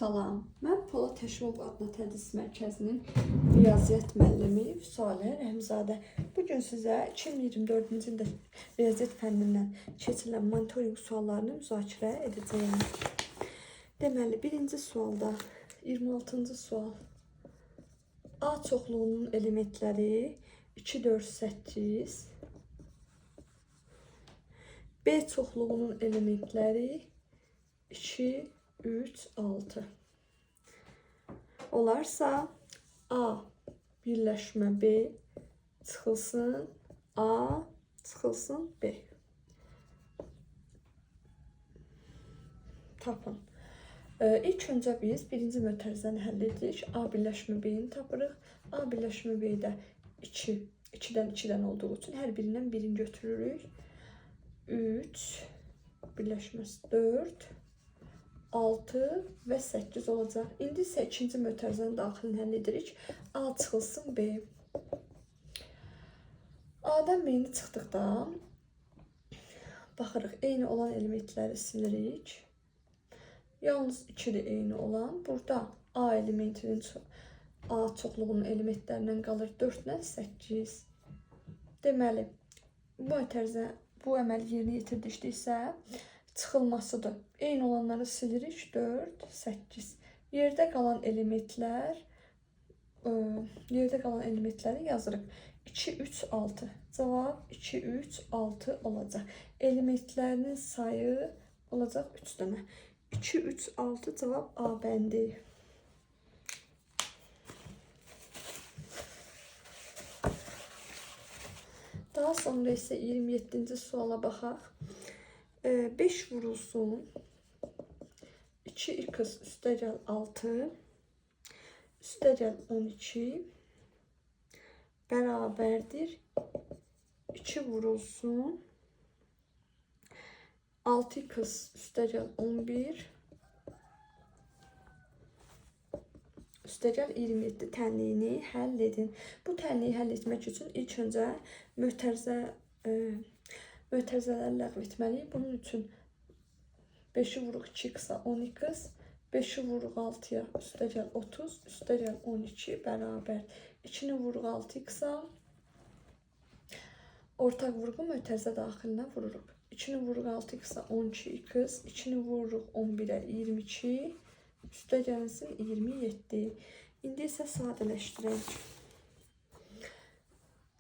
Salam, mən Polad Təşimov adına tədris mərkəzinin riyaziyyat müəllimi Vüsalə Rəhimzadə. Bugün sizə 2024-cü ildə riyaziyyat fənnindən keçirilən monitorinq suallarını müzakirə edəcəyim. Deməli, birinci sualda 26-cı sual. A çoxluğunun elementləri 2, 4, 8. B çoxluğunun elementləri 2, 3, 6. Olarsa A birləşmə B çıxılsın A çıxılsın B. Tapın. İlk öncə biz birinci mötərizəni həll edirik. A birləşmə B-ni tapırıq. A birləşmə B-də 2, 2-dən 2-dən olduğu üçün hər birindən birini götürürük. 3 birləşməsi 4 6 və 8 olacaq. İndi isə ikinci mötərizənin daxilini həll edirik. A çıxılsın B. A'dan B-ni çıxdıqda baxırıq, eyni olan elementləri silirik. Yalnız 2-də eyni olan. Burada A elementinin A çoxluğunun elementlərindən qalır 4-lə 8. Deməli, bu əməli yerinə yetirdiksə çıxılmasıdır. Eyni olanları silirik. 4, 8. Yerdə qalan elementləri yazırıq. 2, 3, 6. Cavab 2, 3, 6 olacaq. Elementlərinin sayı olacaq 3 dənə. 2, 3, 6 cavab A bəndi. Daha sonra isə 27-ci suala baxaq. 5 vurulsun 2x üstəgəl 6 üstəgəl 12 bərabərdir 2 vurulsun 6x üstəgəl 11 üstəgəl 27 tənliyini həll edin. Bu tənliyi həll etmək üçün ilk öncə mötərizələri ləğv etməliyik. Bunun üçün 5'i vuruq 2x-a 10x, 5'i vuruq 6'ya üstəgəl 30, üstəgəl 12 bərabər. 2'ni vuruq 6x-a, ortaq vurğu mötərizə daxilinə vururuq. 2'ni vuruq 6x-a 12x, 2'ni vuruq 11'ə 22, üstəgəlsin 27. İndi isə sadələşdirək.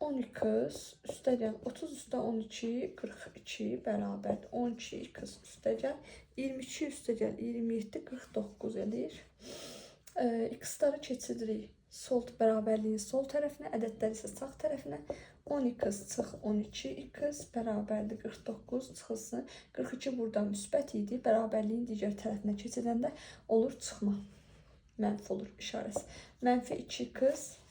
10x üstəgəl 30 üstə 12 42 bərabərdir. 12x üstəgəl 22 üstəgəl 27 49 edir. X-ları keçiririk sol bərabərliyin sol tərəfinə, ədədləri isə sağ tərəfinə. 10x çıx 12x bərabərdir 49 çıxılsın. 42 burada müsbət idi. Bərabərliyin digər tərəfinə keçiləndə olur çıxma. Mənfi olur işarəsi. Mənfi 2x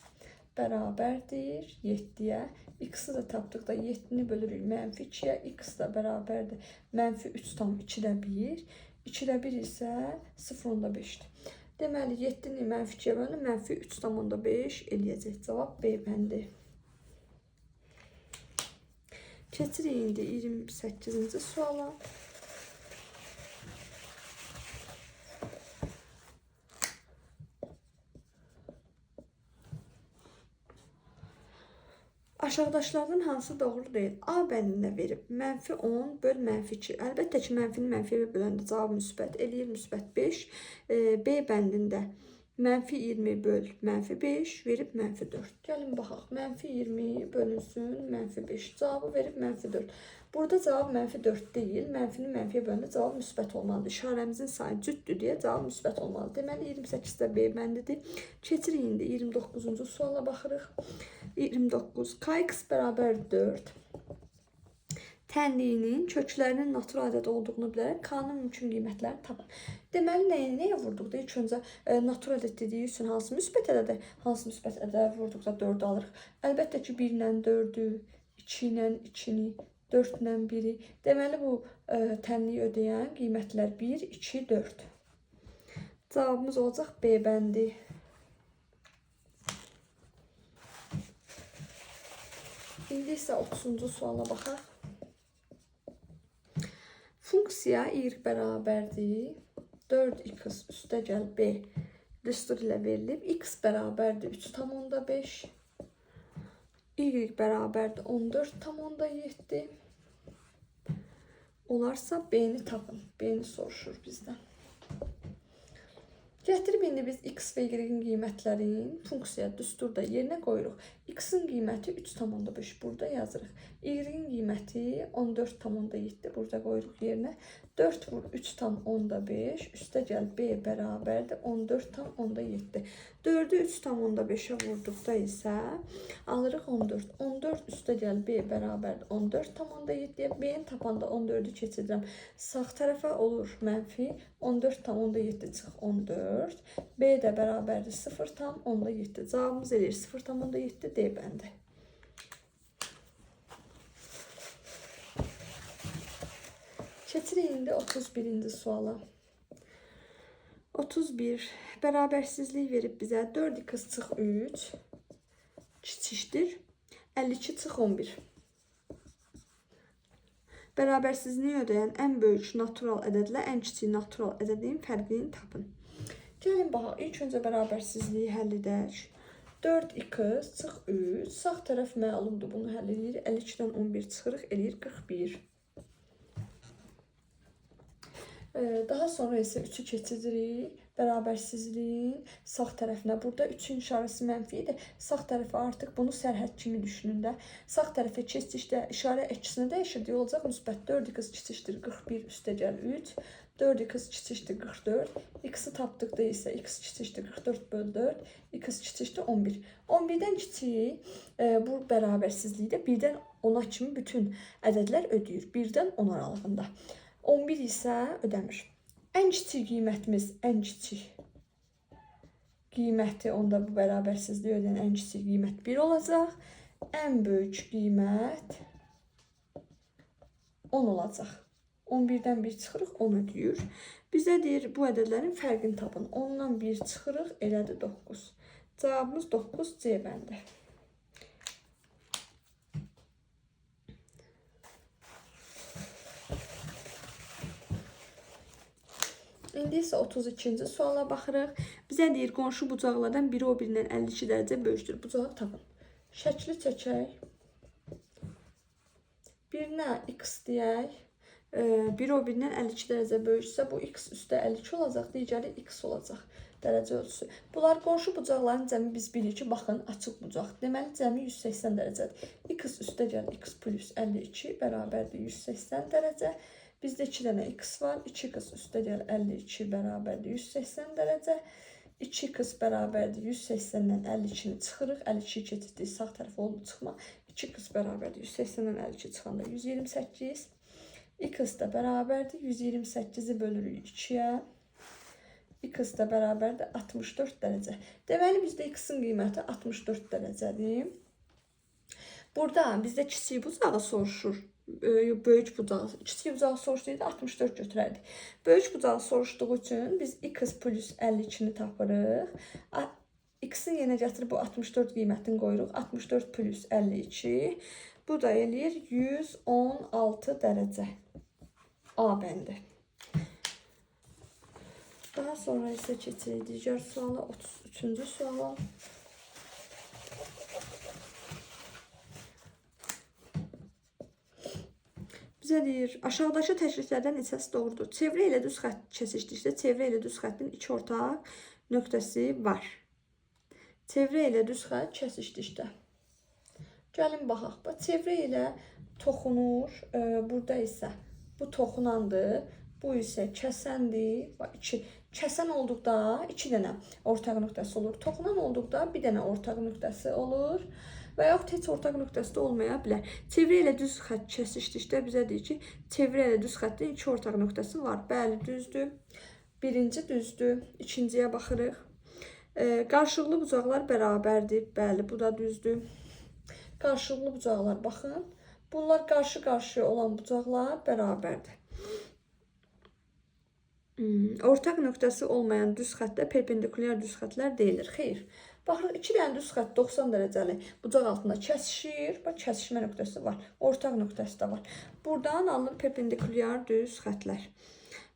bərabərdir 7'yə. X-i də tapdıqda 7'ni bölürük mənfi 2'yə. X da bərabərdir mənfi 3 tam 2'də 1. 2'də 1 isə 0,5'dir. Deməli 7'ni mənfi 2'yə bölünür. Mənfi 3 tam 5 eləyəcək. Cavab B bəndi. Keçirik indi 28-ci suala. Aşağıdaşlardan hansı doğru deyil? A bəndində verib mənfi 10 böl mənfi 2. Əlbəttə ki, mənfini mənfiyə böləndə cavab müsbət eləyir, müsbət 5. B bəndində mənfi 20 böl mənfi 5 verib mənfi 4. Gəlin baxaq. Mənfi 20 bölünsün mənfi 5. Cavabı verib mənfi 4. Burada cavab mənfi 4 deyil. Mənfini mənfiyə böləndə cavab müsbət olmalıdır. İşarəmizin sayı cütdür deyə cavab müsbət olmalıdır. Deməli 28-də B bəndidir. Keçirik indi 29-cu suala baxırıq. 29. Kx bərabər 4. Tənliyinin köklərinin natural ədəd olduğunu bilərək K-nın mümkün qiymətlərini tapın. Deməli, nəyə vurduqda? İlk öncə natural ədəd dediyi üçün hansı müsbət ədədə, hansı müsbət ədədə vurduqda 4 alırıq. Əlbəttə ki, 1 ilə 4'ü, 2 ilə 2'ni, 4 ilə 1'i. Deməli, bu tənliyi ödəyən qiymətlər 1, 2, 4. Cavabımız olacaq B bəndi. İndi isə 30-cu suala baxaq. Funksiya y bərabərdir 4x üstə gəl b düstur ilə verilib. X bərabərdir 3,5. Y bərabərdir 14,7. Olarsa b'ni tapın. B'ni soruşur bizdən. Gətirib indi biz x və y-in qiymətlərin funksiya düsturda yerinə qoyuruq. X-in qiyməti 3,5 burada yazırıq. Y-in qiyməti 14,7 burada qoyuruq yerinə. 4 vur 3,5 üstə gəl b bərabərdir 14,7. 4-ü 3,5'ə vurduqda isə alırıq 14. 14 üstə gəl b bərabərdir 14,7'yə. B-ni tapanda 14'ü keçirəm. Sağ tərəfə olur mənfi 14,7 çıx 14. B də bərabərdir 0,7. Cavabımız eləyir 0,7 D bəndi. Keçirik indi 31-ci suala. 31 bərabərsizlik verib bizə 4x çıx 3 kiçikdir 52 çıx 11. Bərabərsizliyi ödəyən ən böyük natural ədədlə ən kiçik natural ədədin fərqini tapın. Gəlin baxaq, ilk öncə bərabərsizliyi həll edək. 4x çıx 3, sağ tərəf məlumdur, bunu həll edir. 52-dən 11 çıxırıq, eləyir 41. Daha sonra isə 3'ü keçiririk. Bərabərsizliyin sağ tərəfinə. Burada 3'ün işarəsi mənfi idi. Sağ tərəfi artıq bunu sərhəd kimi düşünün də. Sağ tərəfə keçdikdə işarə əkisini dəyişirdik. Olacaq müsbət 4x kiçikdir 41 üstə gəl 3. 4x kiçikdir 44. X-i tapdıqda isə x kiçikdir 44 böl 4. X kiçikdir 11. 11-dən kiçik bu bərabərsizlikdə 1-dən 10'a kimi bütün ədədlər ödəyir. 1-dən 10 aralığında. 11 isə ödəmir. Ən kiçik qiymətimiz, ən kiçik qiyməti, onda bu bərabərsizliyi ödəyən ən kiçik qiymət 1 olacaq. Ən böyük qiymət 10 olacaq. 11-dən 1 çıxırıq, 10 ödəyir. Bizə deyir, bu ədədlərin fərqini tapın. 10-dan 1 çıxırıq, elədir 9. Cavabımız 9 C bəndi. İndi isə 32-ci suala baxırıq. Bizə deyir, qonşu bucaqlardan biri o birindən 52 dərəcə böyükdür. Bucağı tapın. Şəkli çəkək. Birinə x deyək. Biri o birindən 52 dərəcə böyüksə, bu x üstə 52 olacaq. Digəri x olacaq. Dərəcə ölçüsü. Bunlar qonşu bucaqların cəmi biz bilirik ki, baxın, açıq bucaq. Deməli, cəmi 180 dərəcədir. X üstə gəl x plus 52 bərabərdir 180 dərəcə. Bizdə 2 dənə x var. 2x üstə gəl 52 bərabərdir 180 dərəcə. 2x bərabərdir 180-dən 52-ni çıxırıq. 52 keçirdik, sağ tərəf oldu çıxma. 2x bərabərdir 180-dən 52 çıxanda 128. X də bərabərdir 128-i bölürük 2-yə. X də bərabərdir 64 dərəcə. Deməli, bizdə x-in qiyməti 64 dərəcədir. Burada bizdə kiçik bucağı soruşur. Böyük bucağı, kiçik bucağı soruşduydu 64 götürərdik. Böyük bucağı soruşduğu üçün biz x plus 52-ni tapırıq. X-i yenə gətirib bu 64 qiymətini qoyuruq. 64 plus 52. Bu da eləyir 116 dərəcə. A bəndi. Daha sonra isə keçirik digər suala, 33-cü suala. Bizə deyir, aşağıdakı təkliflərdən neçəsi doğrudur? Çevrə ilə düz xətt kəsişdikdə çevrə ilə düz xəttin iki ortaq nöqtəsi var. Çevrə ilə düz xətt kəsişdikdə. Gəlin baxaq. Çevrə ilə toxunur. Burada isə bu toxunandır. Bu isə kəsəndir. Kəsən olduqda 2 dənə ortaq nöqtəsi olur. Toxunan olduqda 1 dənə ortaq nöqtəsi olur. Və yaxud heç ortaq nöqtəsi də olmaya bilər. Çevrə ilə düz xətt kəsişdikdə bizə deyir ki, çevrə ilə düz xəttin 2 ortaq nöqtəsi var. Bəli, düzdür. Birinci düzdür. İkinciyə baxırıq. Qarşılıqlı bucaqlar bərabərdir. Bəli, bu da düzdür. Qarşılıqlı bucaqlar, baxın. Bunlar qarşı-qarşıya olan bucaqlar bərabərdir. Ortaq nöqtəsi olmayan düz xəttdə perpendikulyar düz xəttlər deyilir. Xeyr. Baxırıq, 2 dənə düz xətt 90 dərəcəli bucaq altında kəsişir. Bax, kəsişmə nöqtəsi var. Ortaq nöqtəsi də var. Buradan alınır perpendikulyar düz xəttlər.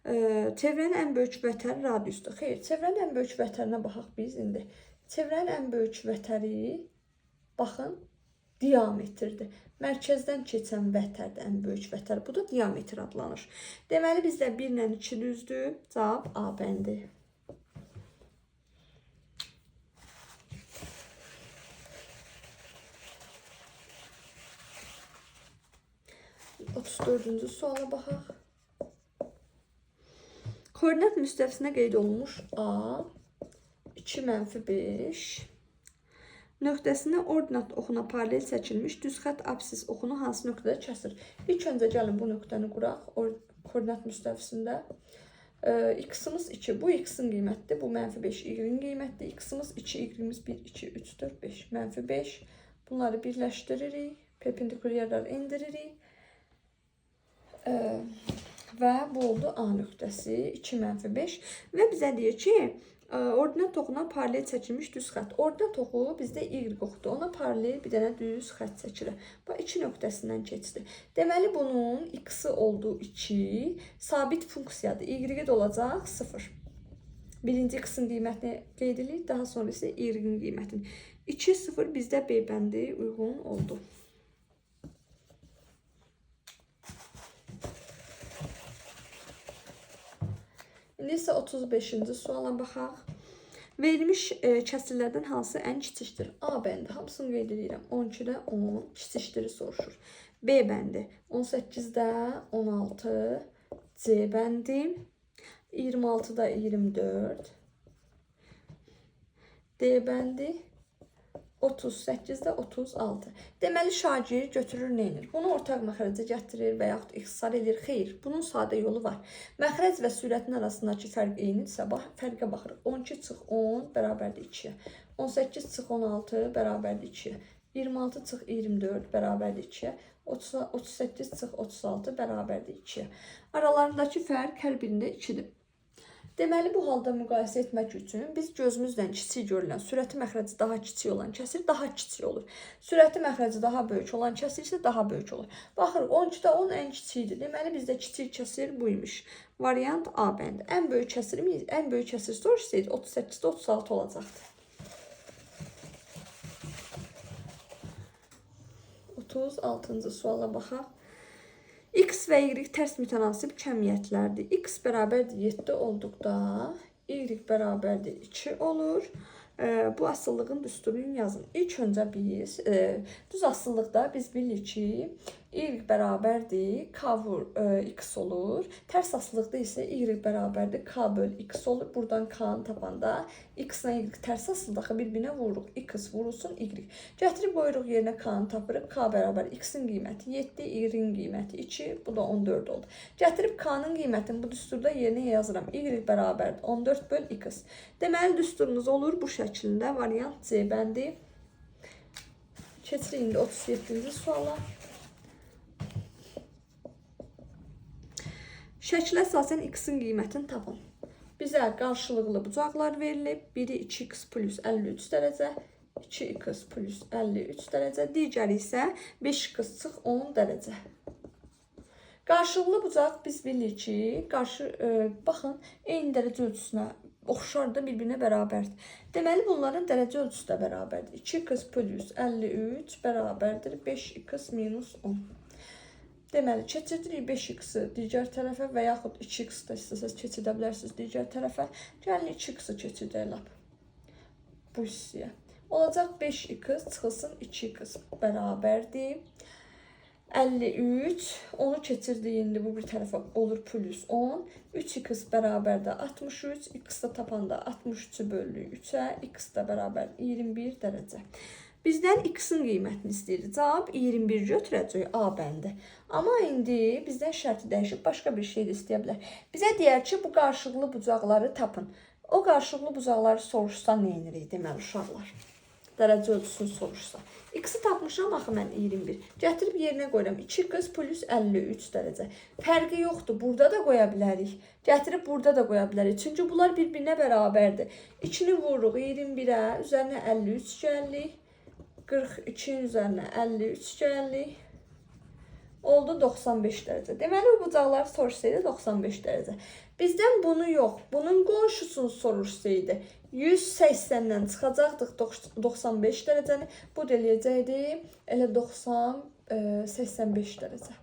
Çevrənin ən böyük vətəri radiusdur. Xeyr, çevrənin ən böyük vətərinə baxaq biz indi. Çevrənin ən böyük vətəri, baxın, diametrdir. Mərkəzdən keçən vətərdir ən böyük vətər. Bu da diametr adlanır. Deməli, bizdə 1 ilə 2 düzdür. Cavab A bəndi. 34-cü suala baxaq. Koordinat müstəvisinə qeyd olunmuş A 2 - 5 nöqtəsində ordinat oxuna paralel çəkilmiş düz xətt absis oxunu hansı nöqtədə kəsir? İlk öncə gəlin bu nöqtəni quraq. Koordinat müstəvisində x-imiz 2. Bu x-in qiymətidir. Bu -5 y-in qiymətidir. X-imiz 2, y-imiz 1, 2, 3, 4, 5. -5. Bunları birləşdiririk. Perpendikulyarları indiririk. Və bu oldu A nöqtəsi 2 - 5 və bizə deyir ki, ordinat oxuna paralel çəkilmiş düz xətt. Ordinat oxu bizdə y oxudur. Ona paralel bir dənə düz xətt çəkilir. Bu 2 nöqtəsindən keçdi. Deməli bunun x-i oldu 2, sabit funksiyadır. Y-i də olacaq 0. Birinci x-in qiymətini qeyd edirik, daha sonra isə y-in qiymətini. 2, 0 bizdə B bəndi uyğun oldu. İndi isə 35-ci suala baxaq. Verilmiş kəsirlərdən hansı ən kiçikdir? A bəndi, hamısını qeyd edirəm. 12-də 10 kiçikdiri soruşur. B bəndi, 18-də 16, C bəndi, 26-da 24, D bəndi, 38-də 36. Deməli, şagird götürür, neynir? Bunu ortaq məxrəcə gətirir və yaxud ixtisar edir. Xeyr, bunun sadə yolu var. Məxrəc və sürətin arasındakı fərq eynidirsə, fərqə baxırıq. 12 çıx 10 bərabərdir 2-yə. 18 çıx 16 bərabərdir 2-yə. 26 çıx 24 bərabərdir 2-yə. 38 çıx 36 bərabərdir 2-yə. Aralarındakı fərq hər birində 2-dir. Deməli, bu halda müqayisə etmək üçün biz gözümüzlə kiçik görülən, sürəti məxrəci daha kiçik olan kəsir daha kiçik olur. Sürəti məxrəci daha böyük olan kəsir isə daha böyük olur. Baxırıq, 12-də 10 ən kiçikdir. Deməli, bizdə kiçik kəsir buymuş. Variant A bəndi. Ən böyük kəsir soruşsaydı 38-də 36 olacaqdı. 36-cı suala baxaq. X və Y tərs mütənasib kəmiyyətlərdir. X bərabərdir 7 olduqda Y bərabərdir 2 olur. Bu asıllığın düsturunu yazın. İlk öncə biz düz asıllıqda biz bilirik ki, Y bərabərdir K vur X olur. Tərs asıllıqda isə Y bərabərdir K böl X olur. Buradan K-nı tapanda X ilə Y tərs asıllıqda bir-birinə vururuq. X vurulsun Y. Gətirib qoyuruq yerinə K-nı tapırıq. K bərabər X-in qiyməti 7, Y-in qiyməti 2, bu da 14 oldu. Gətirib K-nın qiymətini bu düsturda yerinə yazıram. Y bərabərdir 14 böl X. Deməli, düsturumuz olur bu şəkildə. Variant C bəndi. Keçirik indi 37-ci suala. Şəkilə əsasən X-in qiymətini tapın. Bizə qarşılıqlı bucaqlar verilib. Biri 2x plus 53 dərəcə, 2x plus 53 dərəcə, digəri isə 5x çıx 10 dərəcə. Qarşılıqlı bucaq biz bilirik ki, baxın, eyni dərəcə ölçüsünə oxşar da bir-birinə bərabərdir. Deməli, bunların dərəcə ölçüsü də bərabərdir. 2x plus 53 bərabərdir 5x minus 10. Deməli, keçidirik 5x-i digər tərəfə və yaxud 2x da istəsəz keçidə bilərsiniz digər tərəfə. Gəlin 2x-i keçidək lap bu hissəyə. Olacaq 5x çıxılsın 2x bərabərdir 53. Onu keçirdik indi bu bir tərəfə olur plus 10. 3x bərabərdə 63. X-də tapanda 63-ü bölürük 3-ə. X də bərabər 21 dərəcə. Bizdən x-in qiymətini istəyir. Cavab 21 götürəcək A bəndi. Amma indi bizdən şərti dəyişib başqa bir şey də istəyə bilər. Bizə deyər ki, bu qarşılıqlı bucaqları tapın. O qarşılıqlı bucaqları soruşsa nə edirik deməli uşaqlar? Dərəcə ölçüsünü soruşsa. X-i tapmışam axı mən 21. Gətirib yerinə qoyuram. 2x plus 53 dərəcə. Fərqi yoxdur. Burada da qoya bilərik. Gətirib burada da qoya bilərik. Çünki bunlar bir-birinə bərabərdir. 2-ni vururuq 21-ə, üzərinə 53 gəlirik. 42-nin üzərinə 53 gəlirik. Oldu 95 dərəcə. Deməli, bu bucaqları soruşsaydı 95 dərəcə. Bizdən bunu yox, bunun qonşusunu sorursaydı 180-dən çıxacaqdıq 95 dərəcəni, bu da eləyəcəkdi elə 85 dərəcə.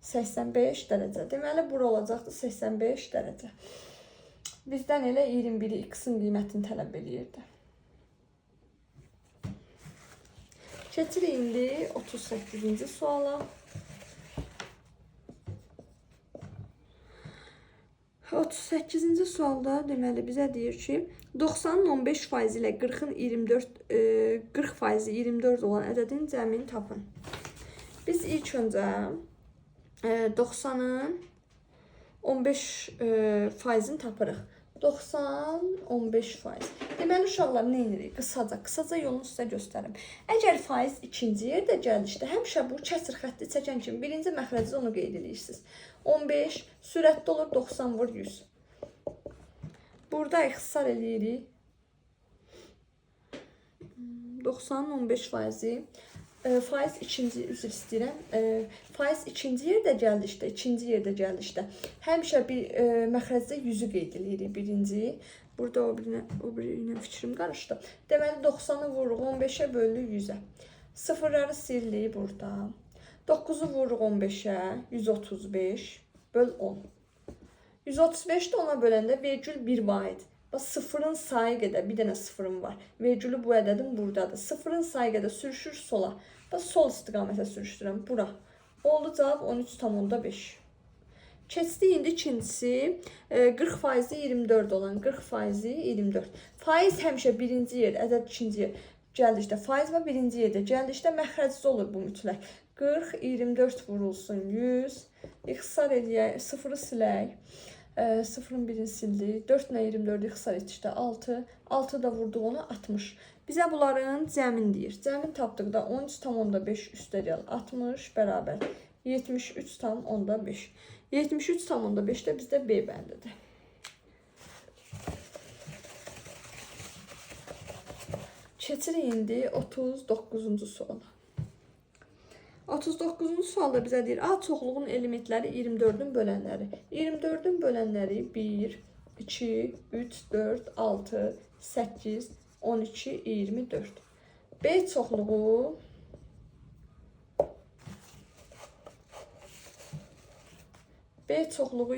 85 dərəcə. Deməli, bura olacaqdı 85 dərəcə. Bizdən elə 21-i x-in qiymətini tələb edirdi. Keçirik indi 38-ci suala. 38-ci sualda deməli bizə deyir ki, 90-ın 15% ilə 40-ın 40% 24 olan ədədin cəmini tapın. Biz ilk öncə 90-ın 15%-ni tapırıq. 90-15%. Deməli, uşaqlar nə edirik? Qısaca yolunu sizə göstərim. Əgər faiz ikinci yerdə gəlişdə, həmişə bu kəsr xətti çəkən kimi birinci məxrəcdə onu qeyd edirsiniz. 15 sürətli olur, 90 vur 100. Burada ixtisar edirik. 90-ın 15%-i. Faiz ikinci, üzr istəyirəm. Faiz ikinci yerdə gəldikdə, həmişə bir məxrəcdə 100-ü qeyd edirik birinci. Burada o birinə fikrim qarışdı. Deməli, 90-ı vururuq 15-ə bölünür 100-ə. Sıfırları silirik burada. 9-u vururuq 15-ə, 135 böl 10. 135 də ona böləndə vergül 1 vahid. Bax, sıfırın sayı qədər, bir dənə sıfırım var. Vergülü bu ədədim buradadır. Sıfırın sayı qədər sürüşür sola. Bax, sol istiqamətə sürüşdürəm. Bura. Oldu cavab 13,5. Keçdik indi ikincisi. 40% 24 olan. 40% 24. Faiz həmişə birinci yer, ədəd ikinci yer gəldikdə. Faiz var birinci yerdə gəldikdə məxrəcdə olur bu mütləq. 40, 24 vurulsun 100. İxtisar eləyək, sıfırı silək. Sıfırın birini sildik. 4 ilə 24 ixtisar etdikdə 6. 6 da vurduq ona 60. Bizə bunların cəmin deyir. Cəmin tapdıqda 13,5 üstəgəl 60 bərabər 73,5. 73,5 də bizdə B bəndidir. Keçirik indi 39-cu suala. 39-cu sualda bizə deyir, A çoxluğun elementləri 24-ün bölənləri. 24-ün bölənləri 1, 2, 3, 4, 6, 8, 12, 24. B çoxluğu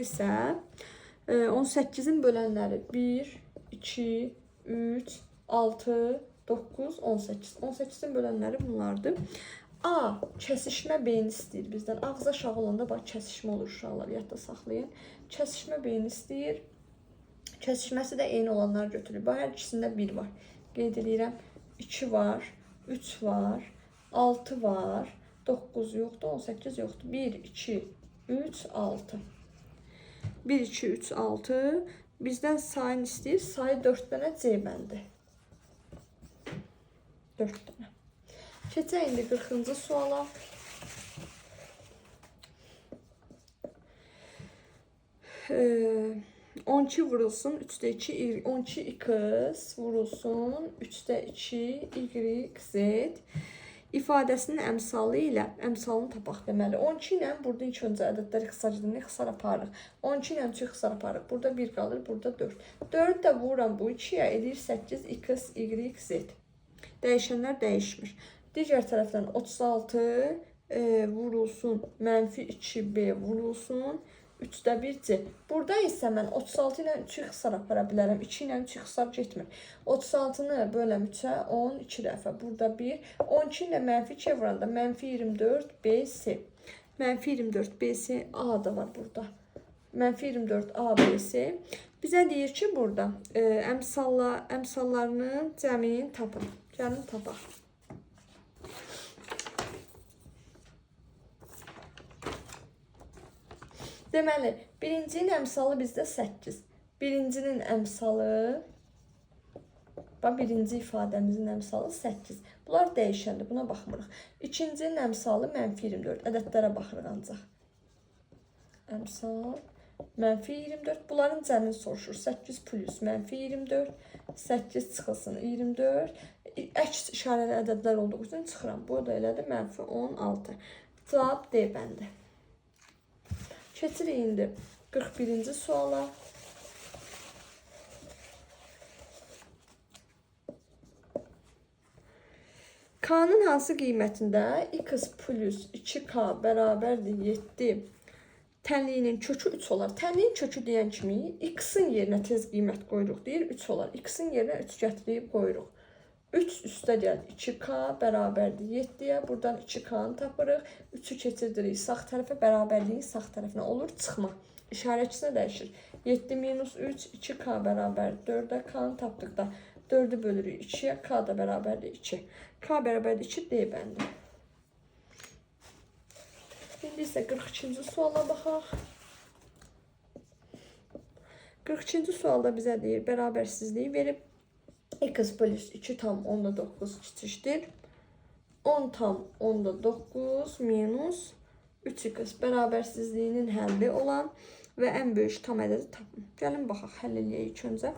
isə 18-in bölənləri 1, 2, 3, 6, 9, 18. 18-in bölənləri bunlardır. A. Kəsişmə beyni istəyir bizdən. Ağız aşağı olanda bax, kəsişmə olur uşaqlar, yadda saxlayın. Kəsişmə beyni istəyir. Kəsişməsi də eyni olanlar götürür. Bax, hər ikisində 1 var. Qeyd edirəm. 2 var, 3 var, 6 var, 9 yoxdur, 18 yoxdur. 1, 2, 3, 6. 1, 2, 3, 6. Bizdən sayını istəyir. Sayı 4 dənə C bəndi. 4 dənə. Keçək indi 40-cı suala. Ee, 12 vurulsun 3'də 2, 12 x vurulsun 3'də 2 y, z ifadəsinin əmsalı ilə əmsalını tapaq deməli. 12 ilə burada ilk öncə ədədləri ixtisarcıdan ixtisar aparırıq. 12 ilə 3 ixtisar aparırıq. Burada 1 qalır, burada 4. 4 də vururam bu 2-yə edir 8 x, y, z. Dəyişənlər dəyişmir. Digər tərəfdən 36 vurulsun, mənfi 2b vurulsun, 3'də 1 c. Burada isə mən 36 ilə 3 ixtisar apara bilərəm. 2 ilə 3 ixtisar getmir. 36-nı böləm 3-ə 12 dəfə. Burada 1. 12 ilə mənfi 2 vuranda mənfi 24 bc. Mənfi 24 bc a da var burada. Mənfi 24 a bc. Bizə deyir ki, burada əmsallarının cəmini tapın. Gəlin tapaq. Deməli, birincinin əmsalı bizdə 8. Birincinin əmsalı, birinci ifadəmizin əmsalı 8. Bunlar dəyişəndir, buna baxmırıq. İkincinin əmsalı mənfi 24. Ədədlərə baxırıq ancaq. Əmsal, mənfi 24. Bunların cəmini soruşur. 8 plus mənfi 24. 8 çıxılsın 24. Əks işarəli ədədlər olduğu üçün çıxıram. Bu da elədir mənfi 16. Cavab D bəndi. Keçirik indi 41-ci suala. K'nın hansı qiymətində x plus 2k bərabərdir 7 tənliyinin kökü 3 olar. Tənliyin kökü deyən kimi x-in yerinə tez qiymət qoyuruq deyir 3 olar. X-in yerinə 3 gətirib qoyuruq. 3 üstə gəl 2k bərabərdir 7-yə. Buradan 2k-nı tapırıq. 3-ü keçirdirik sağ tərəfə, bərabərliyin sağ tərəfinə olur çıxma. İşarəçisinə dəyişir. 7 minus 3 2k bərabər 4-ə k-nı tapdıqda 4-ü bölürük 2-yə, k da bərabərdir 2. K bərabərdir 2 D bəndi. İndi isə 42-ci suala baxaq. 42-ci sualda bizə deyir, bərabərsizliyi verib. X plus 2 tam 10-9 kiçikdir 10 tam 10-9 minus 3x bərabərsizliyinin həlli olan və ən böyük tam ədədi tapın. Gəlin baxaq, həll eləyək ilk öncə.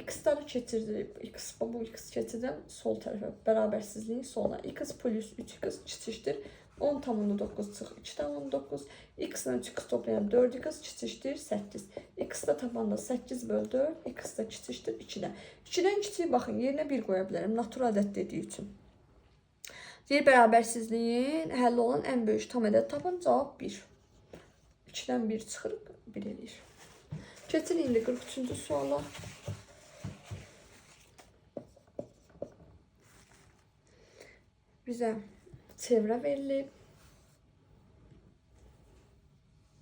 X-ları keçirdirib, bu x keçirdirəm sol tərəfə, bərabərsizliyin soluna. X plus 3x kiçikdir 10 tam 9 çıx 2 tam 9. X ilə 3x toplayan 4x kiçikdir 8. X da tapanda 8 böl 4, x da kiçikdir 2-dən. 2-dən kiçik baxın, yerinə 1 qoya bilərəm, natural ədəd dediyi üçün. Deyir, bərabərsizliyin həlli olan ən böyük tam ədəd tapın, cavab 1. 2-dən 1 çıxırıq, 1 eləyir. Keçin indi 43-cü suala. Bizə çevrə verilib,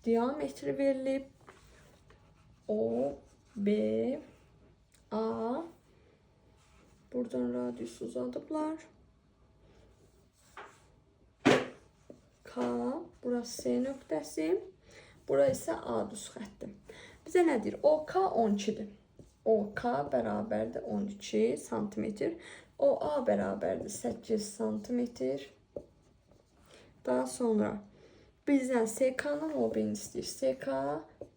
diametri verilib, O, B, A, buradan radiusu uzadıblar, K, burası S nöqtəsi, burası isə A düz xətti. Bizə nə deyir? OK 12-dir. OK bərabərdir 12 santimetr. OA bərabərdir 8 santimetr. Daha sonra bizdən SK-nın OB-ni istəyir. SK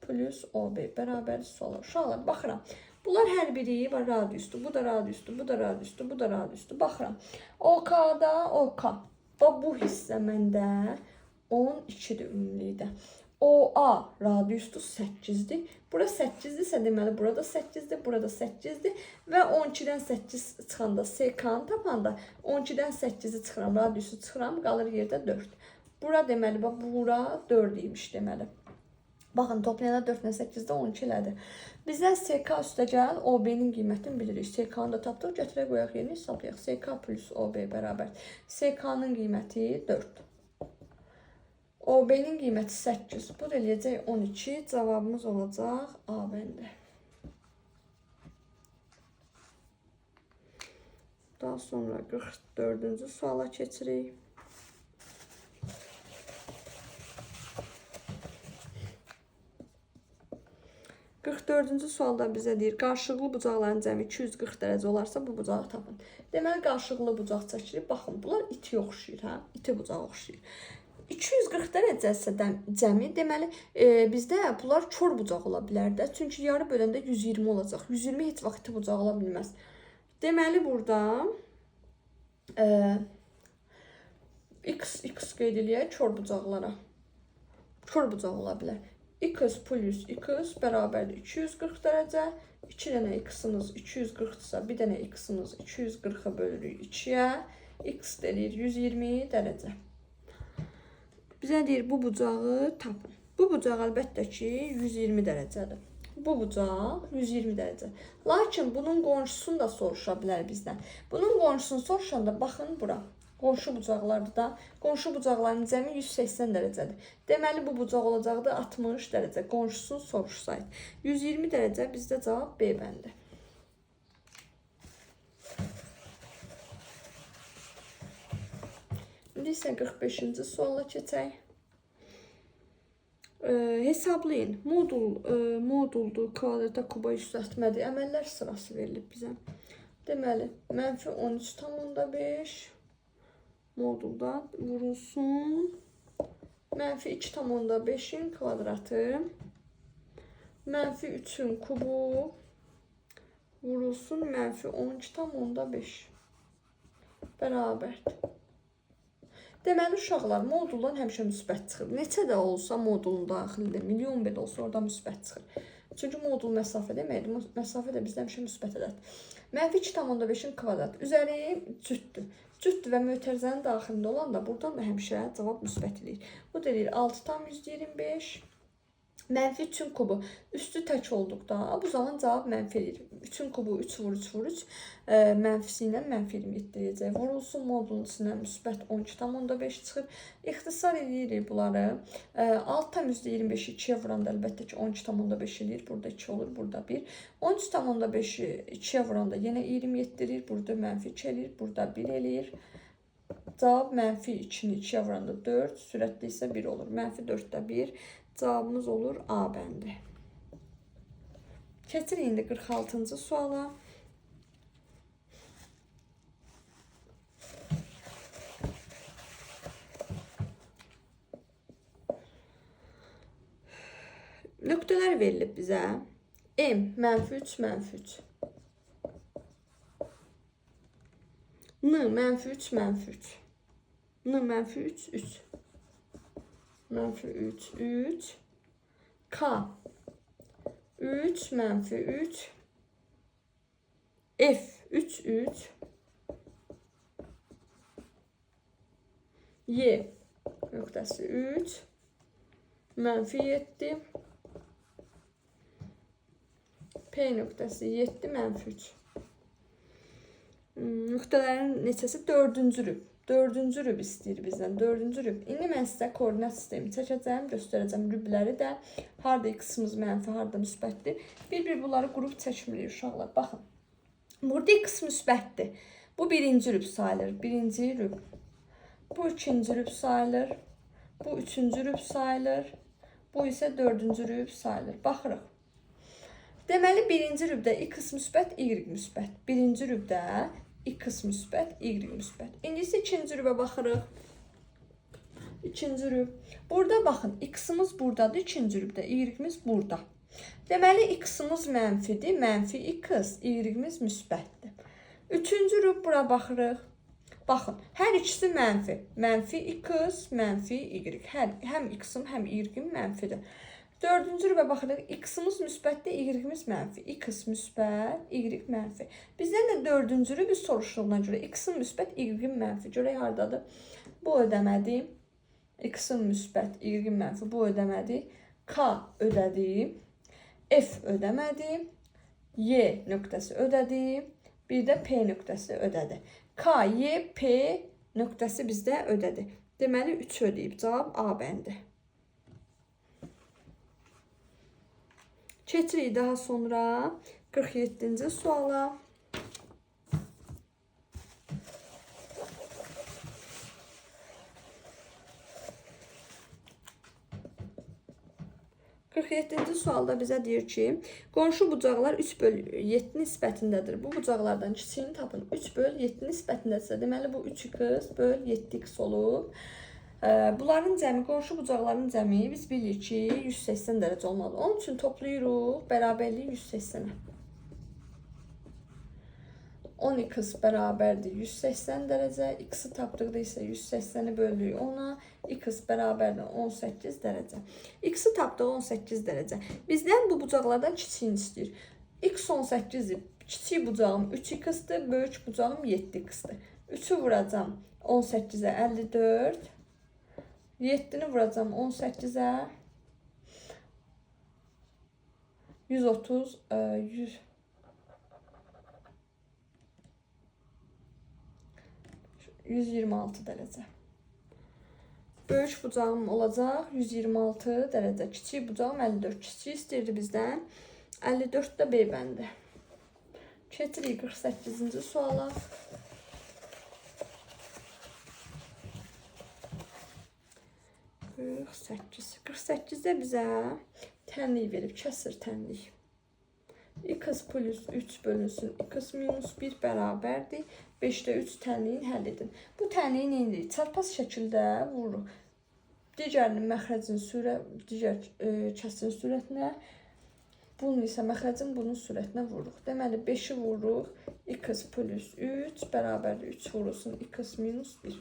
plus OB bərabərdir suala. Uşaqlar, baxıram. Bunlar hər biri var radiusdur. Bu da radiusdur, bu da radiusdur, bu da radiusdur. Baxıram. OK-da OK. Bu hissə məndə 12-dir ümumilikdə. OA radiusdur 8-dir. Bura 8-dirsə deməli burada 8-dir, burada 8-dir və 12-dən 8 çıxanda SK-nı tapanda 12-dən 8-i çıxıram, radiusu çıxıram, qalır yerdə 4. Bura deməli bura 4 imiş deməli. Baxın, toplayanda 4 ilə 8-də 12 elədi. Bizdən SK üstə gəl OB-nin qiymətini bilirik. SK-nı da tapdıq, götürək qoyaq yerini hesablayaq. SK plus OB bərabər. SK-nın qiyməti 4. OB-nin qiyməti 8. Bu da eləyəcək 12. Cavabımız olacaq A bəndə. Daha sonra 44-cü suala keçirik. Dördüncü sualda bizə deyir, qarşılıqlı bucaqların cəmi 240 dərəcə olarsa bu bucağı tapın. Deməli, qarşılıqlı bucaq çəkilir. Baxın, bunlar iti oxşayır, hə? İti bucağı oxşayır. 240 dərəcəsə cəmi, deməli, bizdə bunlar kör bucaq ola bilər də. Çünki yarı böləndə 120 olacaq. 120 heç vaxt iti bucaq ola bilməz. Deməli, burada x qeyd eləyək kör bucaqlara. Kör bucaq ola bilər. X plus x bərabərdir 240 dərəcə. 2 dənə x-ınız 240-dırsa, bir dənə x-ınız 240-a bölürük 2-yə. X deyir 120 dərəcə. Bizə deyir, bu bucağı tapın. Bu bucaq əlbəttə ki 120 dərəcədir. Bu bucaq 120 dərəcə. Lakin bunun qonşusunu da soruşa bilər bizdən. Bunun qonşusunu soruşanda baxın bura. Qonşu bucaqlarda da, qonşu bucaqların cəmi 180 dərəcədir. Deməli, bu bucaq olacaqdı 60 dərəcə. Qonşusunu soruşsaydı. 120 dərəcə bizdə cavab B bəndi. İndi isə 45-ci suala keçək. Hesablayın. Moduldur, kvadrata, kuba yüksəltmədir. Əməllər sırası verilib bizə. Deməli, mənfi 13,5 moduldan vurulsun. Mənfi 2,5'in kvadratı. Mənfi 3'ün kubu vurulsun. Mənfi 12,5 bərabərdir. Deməli uşaqlar moduldan həmişə müsbət çıxır. Neçə də olsa modulun daxilində, milyon belə olsa orada müsbət çıxır. Çünki modul məsafə deməkdir. Məsafə də bizdə həmişə müsbət edər. -2,5-in kvadratı üzəri cütdür. Cütdür və mötərizənin daxilində olan da buradan da həmişə cavab müsbət edir. Bu da deyir 6,25. -3-ün kubu üstü tək olduqda bu zaman cavab mənfi edir. 3-ün kubu 3 vur 3 vur 3 mənfisi ilə -27 deyəcək. Vurulsun modulun içindən müsbət 12,5 çıxır. İxtisar edirik bunları. 6,25-i 2-yə vuranda əlbəttə ki 12,5 edir. Burada 2 olur, burada 1. 13,5-i 2-yə vuranda yenə 27 edir. Burada -2 edir, burada 1 eləyir. Cavab -2-ni 2-yə vuranda 4, sürətli isə 1 olur. -4-də 1. Cavabımız olur A bəndi. Keçirik indi 46-cı suala. Nöqtələr verilib bizə. M -3 -3. N -3 -3. N -3 3. -3 3. K 3 -3. F 3 3. Y nöqtəsi 3 -7. P nöqtəsi 7 -3. Nöqtələrin neçəsi? Dördüncü rüb. Dördüncü rüb istəyir bizdən. Dördüncü rüb. İndi mən sizə koordinat sistemi çəkəcəm, göstərəcəm rübləri də. Harda x-imiz mənfi, harda müsbətdir. Bir-bir bunları qrup çəkmirik uşaqlar. Baxın. Burada x müsbətdir. Bu birinci rüb sayılır. Birinci rüb. Bu ikinci rüb sayılır. Bu üçüncü rüb sayılır. Bu isə dördüncü rüb sayılır. Baxırıq. Deməli birinci rübdə x müsbət, y müsbət. Birinci rübdə x müsbət, y müsbət. İndisi ikinci rübə baxırıq. İkinci rüb. Burada baxın, x-imiz buradadır, ikinci rübdə, y-imiz burada. Deməli x-imiz mənfidir, mənfi x, y-imiz müsbətdir. Üçüncü rüb bura baxırıq. Baxın, hər ikisi mənfi. Mənfi x, mənfi y. Həm x-im, həm y-im mənfidir. Dördüncü rübə baxırıq, x-imiz müsbətdir, y-imiz mənfi. X müsbət, y mənfi. Bizdən də dördüncü rübü soruşduğuna görə x-in müsbət, y-in mənfi. Görək haradadır? Bu ödəmədir. X-in müsbət, y-in mənfi. Bu ödəmədir. K ödədi. F ödəmədi. Y nöqtəsi ödədi. Bir də P nöqtəsi ödədi. K, Y, P nöqtəsi bizdə ödədi. Deməli 3 ödəyib. Cavab A bəndi. Keçirik daha sonra 47-ci suala. Sualda bizə deyir ki, qonşu bucaqlar 3/7 nisbətindədir. Bu bucaqlardan kiçiyini tapın. 3/7 nisbətindədirsə, deməli bu 3x böl 7x olub. Bunların cəmi, qonşu bucaqların cəmi biz bilirik ki 180 dərəcə olmalı. Onun üçün toplayırıq bərabərlik 180-ə. 10x bərabərdir 180 dərəcə. X-i tapdıqda isə 180-i bölürük 10-a. X bərabərdir 18 dərəcə. X-i tapdıq 18 dərəcə. Bizdən bu bucaqlardan kiçiyini istəyir. X 18-dir. Kiçik bucağım 3x-dir, böyük bucağım 7x-dir. 3-ü vuracam 18-ə 54. 7-ni vuracam 18-ə 130, 126 dərəcə. Böyük bucağım olacaq 126 dərəcə. Kiçik bucağım 54. Kiçik istəyirdi bizdən. 54 də B bəndi. Keçirik 48-ci suala. 48-də bizə tənlik verib, kəsir tənlik. X plus 3 bölünsün, x minus 1 bərabərdir. 5-də 3 tənliyin həll edin. Bu tənliyi neyini? Çarpaz şəkildə vururuq. Digərinin məxrəcin digər kəsin sürətinə, bunun isə məxrəcin bunun sürətinə vururuq. Deməli 5-i vururuq, x plus 3 bərabərdir 3 vurulsun, x minus 1.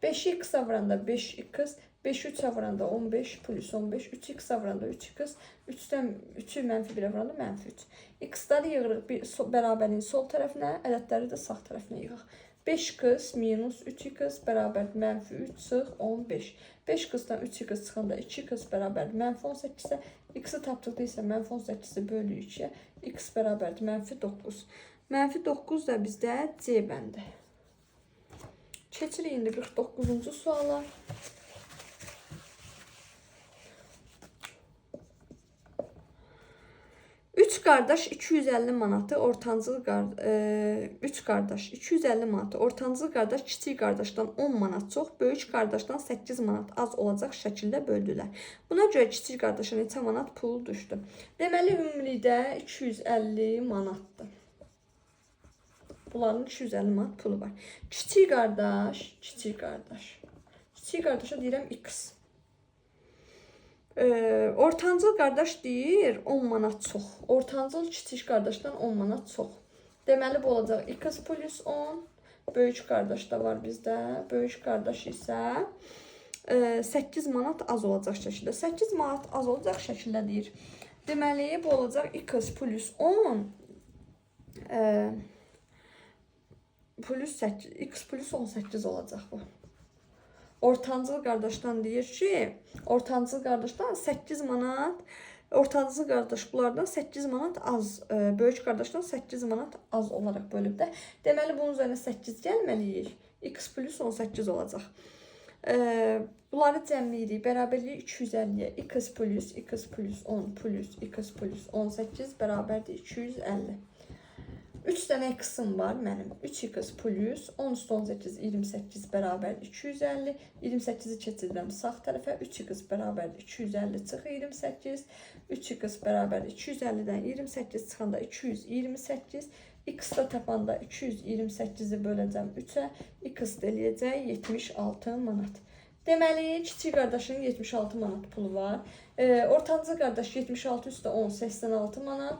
5'i x-a vuranda 5x, 5'i 3'ə vuranda 15 plus 15, 3'ü x-a vuranda 3x, 3'dən 3'ü mənfi 1'ə vuranda mənfi 3. X-ları yığırıq bərabərin sol tərəfinə, ədədləri də sağ tərəfinə yığıq. 5x minus 3x bərabər mənfi 3 çıx 15. 5x-dan 3x çıxanda 2x bərabər mənfi 18-ə, x-i tapdıqda isə mənfi 18-i bölü 2-yə, x bərabər mənfi 9. Mənfi 9 da bizdə C bəndi. Keçirik indi 49-cu suala. 3 qardaş 250 manatı ortancıl 3 qardaş 250 manatı ortancıl qardaş kiçik qardaşdan 10 manat çox, böyük qardaşdan 8 manat az olacaq şəkildə böldülər. Buna görə kiçik qardaşa neçə manat pul düşdü? Deməli ümumilikdə 250 manatdır. Bunların 250 manat pulu var. Kiçik qardaşa deyirəm x. Ortancıl qardaş deyir 10 manat çox. Ortancıl kiçik qardaşdan 10 manat çox. Deməli bu olacaq x plus 10. Böyük qardaş da var bizdə. Böyük qardaş isə 8 manat az olacaq şəkildə. 8 manat az olacaq şəkildə deyir. Deməli bu olacaq x plus 10 plus 8, x plus 18 olacaq bu. Ortancıl qardaşdan deyir ki, ortancıl qardaşdan 8 manat, ortancıl qardaş bunlardan 8 manat az, böyük qardaşdan 8 manat az olaraq bölüb də. Deməli bunun üzərinə 8 gəlməliyik. X plus 18 olacaq. Bunları cəmləyirik. Bərabərliyi 250-yə. X plus 10 plus x plus 18 bərabərdir 250. 3 dənə x-im var mənim. 3x plus 10 üstü 18, 28 bərabər 250. 28-i keçirdirəm sağ tərəfə. 3x bərabər 250 çıx 28. 3x bərabər 250-dən 28 çıxanda 228. X-da tapanda 228-i böləcəm 3-ə. X eləyəcək 76 manat. Deməli, kiçik qardaşın 76 manat pulu var. Ortancıl qardaş 76 üstü 10, 86 manat.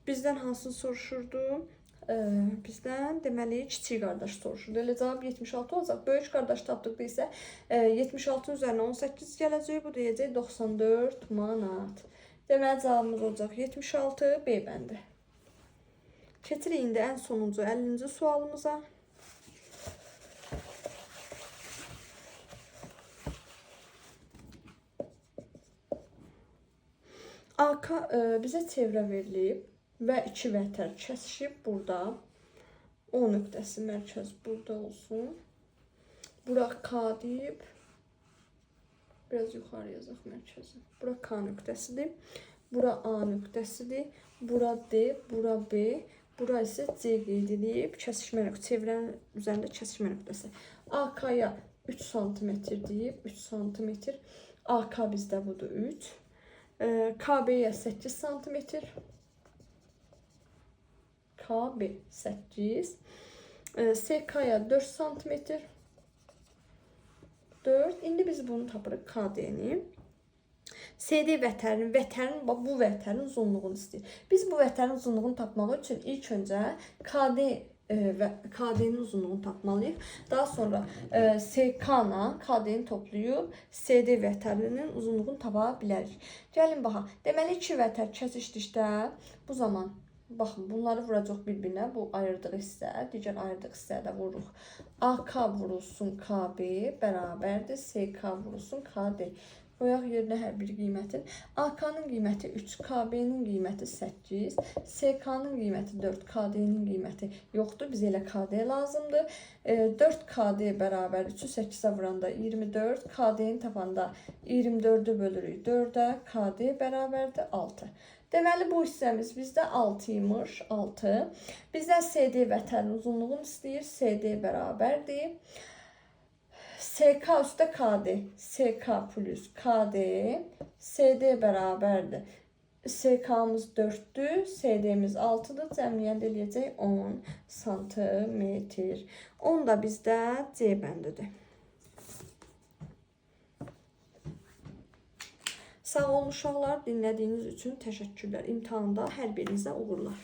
Bizdən hansı soruşurdu? Bizdən deməli kiçik qardaş soruşurdu. Elə cavab 76 olacaq. Böyük qardaş tapdıqda isə 76-ın üzərinə 18 gələcək. Bu deyəcək 94 manat. Deməli cavabımız olacaq 76 B bəndi. Keçirik indi ən sonuncu 50-ci sualımıza. AK bizə çevrə verilib və 2 vətər kəsişib burada. O nöqtəsi mərkəz burada olsun. Bura K deyib. Biraz yuxarı yazaq mərkəzi. Bura K nöqtəsidir. Bura A nöqtəsidir. Bura D, bura B. Bura isə C qeyd edilib. Kəsişmə nöqtəsi, çevrənin üzərində kəsişmə nöqtəsi. AK-ya 3 sm deyib. 3 sm. AK bizdə budur 3. KB-yə 8 sm. KB 8. SK-ya 4 sm. 4. İndi biz bunu tapırıq KD-ni. CD vətərin bu vətərin uzunluğunu istəyir. Biz bu vətərin uzunluğunu tapmaq üçün ilk öncə KD-nin uzunluğunu tapmalıyıq. Daha sonra SK-la KD-ni toplayıb CD vətərinin uzunluğunu tapa bilərik. Gəlin baxaq. Deməli 2 vətər kəsişdikdə bu zaman baxın bunları vuracaq bir-birinə. Bu ayırdıq hissə, digər ayırdıq hissəyə də vururuq. AK vurulsun KB bərabərdir SK vurulsun KD. Qoyaq yerinə hər bir qiymətin. AK-nın qiyməti 3, KB-nin qiyməti 8, SK-nın qiyməti 4, KD-nin qiyməti yoxdur. Bizə elə KD lazımdır. 4 KD bərabər 3-ü 8-ə vuranda 24, KD-ni tapanda 24-ü bölürük 4-ə, KD bərabərdir 6. Deməli bu hissəmiz bizdə 6 imiş, 6. Bizdən CD vətənin uzunluğunu istəyir. CD bərabərdir SK üstə KD. SK plus KD. CD bərabərdir. SK-mız 4-dür. CD-miz 6-dır. Cəmləyəndə eləyəcək 10 santimetr. 10 da bizdə C bəndidir. Sağ olun uşaqlar, dinlədiyiniz üçün təşəkkürlər. İmtahanda hər birinizə uğurlar.